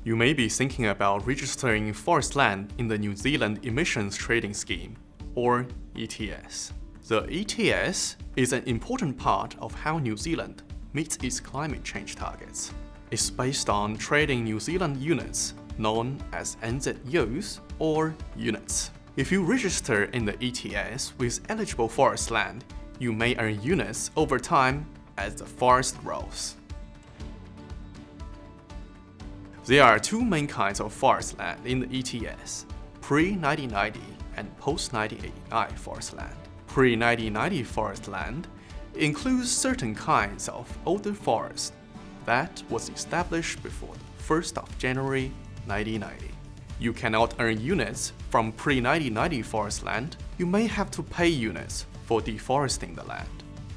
You may be thinking about registering forest land in the New Zealand Emissions Trading Scheme, or ETS. The ETS is an important part of how New Zealand meets its climate change targets. It's based on trading New Zealand units, known as NZUs or units. If you register in the ETS with eligible forest land, you may earn units over time as the forest grows. There are two main kinds of forest land in the ETS, pre-1990 and post-1989 forest land. Pre-1990 forest land includes certain kinds of older forest that was established before the 1st of January 1990. You cannot earn units from pre-1990 forest land. You may have to pay units for deforesting the land.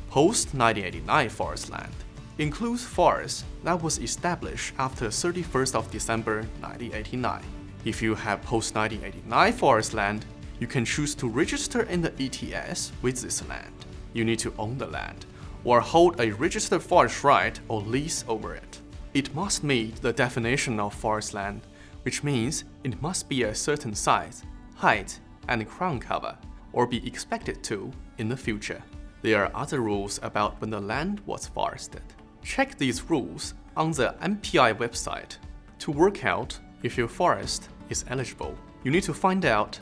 Post-1989 forest land includes forest that was established after 31st of December 1989. If you have post-1989 forest land, you can choose to register in the ETS with this land. You need to own the land or hold a registered forest right or lease over it. It must meet the definition of forest land, which means it must be a certain size, height, and crown cover, or be expected to in the future. There are other rules about when the land was forested. Check these rules on the MPI website. To work out if your forest is eligible, you need to find out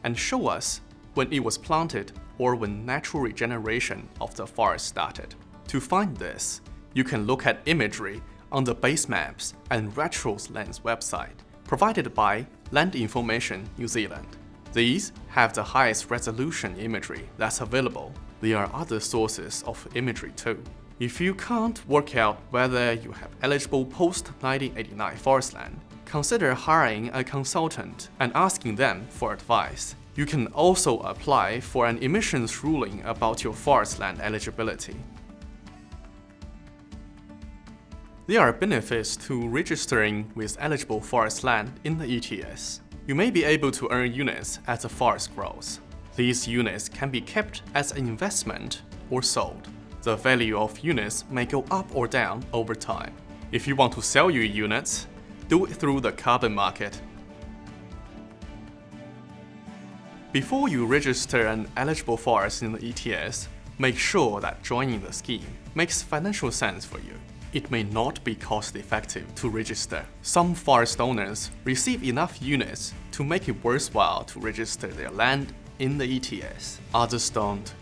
and show us when it was planted or when natural regeneration of the forest started. To find this, you can look at imagery on the base maps and Retro's Lands website, provided by Land Information New Zealand. These have the highest resolution imagery that's available. There are other sources of imagery too. If you can't work out whether you have eligible post-1989 forest land, consider hiring a consultant and asking them for advice. You can also apply for an emissions ruling about your forest land eligibility. There are benefits to registering with eligible forest land in the ETS. You may be able to earn units as the forest grows. These units can be kept as an investment or sold. The value of units may go up or down over time. If you want to sell your units, do it through the carbon market. Before you register an eligible forest in the ETS, make sure that joining the scheme makes financial sense for you. It may not be cost-effective to register. Some forest owners receive enough units to make it worthwhile to register their land in the ETS. Others don't,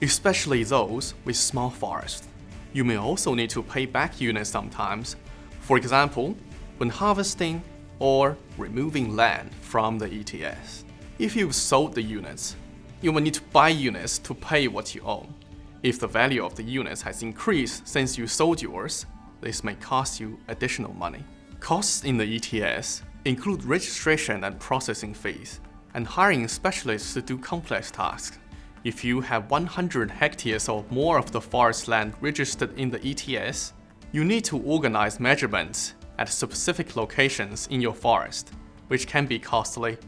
especially those with small forests. You may also need to pay back units sometimes, for example, when harvesting or removing land from the ETS. If you've sold the units, you will need to buy units to pay what you own. If the value of the units has increased since you sold yours, this may cost you additional money. Costs in the ETS include registration and processing fees, and hiring specialists to do complex tasks. If you have 100 hectares or more of the forest land registered in the ETS, you need to organize measurements at specific locations in your forest, which can be costly.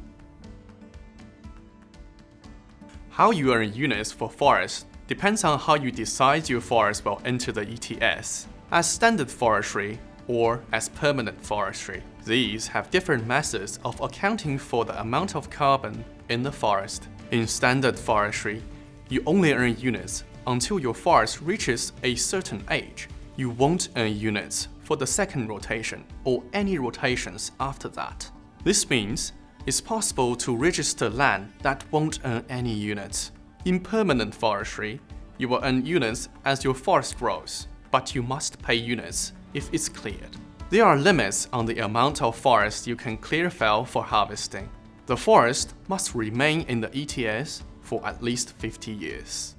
How you earn units for forest depends on how you decide your forest will enter the ETS, as standard forestry or as permanent forestry. These have different methods of accounting for the amount of carbon in the forest. In standard forestry, you only earn units until your forest reaches a certain age. You won't earn units for the second rotation or any rotations after that. This means it's possible to register land that won't earn any units. In permanent forestry, you will earn units as your forest grows, but you must pay units if it's cleared. There are limits on the amount of forest you can clear fell for harvesting. The forest must remain in the ETS for at least 50 years.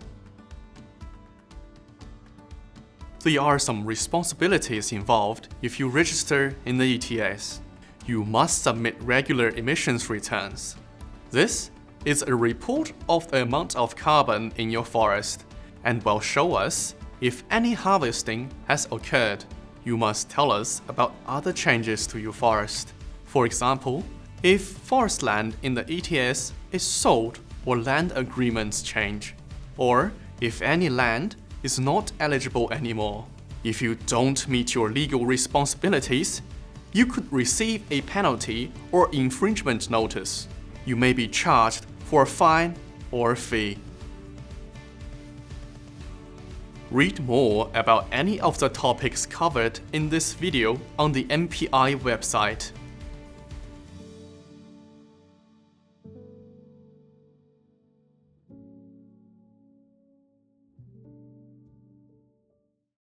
There are some responsibilities involved if you register in the ETS. You must submit regular emissions returns. This is a report of the amount of carbon in your forest and will show us if any harvesting has occurred. You must tell us about other changes to your forest. For example, if forest land in the ETS is sold or land agreements change, or if any land is not eligible anymore. If you don't meet your legal responsibilities, you could receive a penalty or infringement notice. You may be charged for a fine or a fee. Read more about any of the topics covered in this video on the MPI website.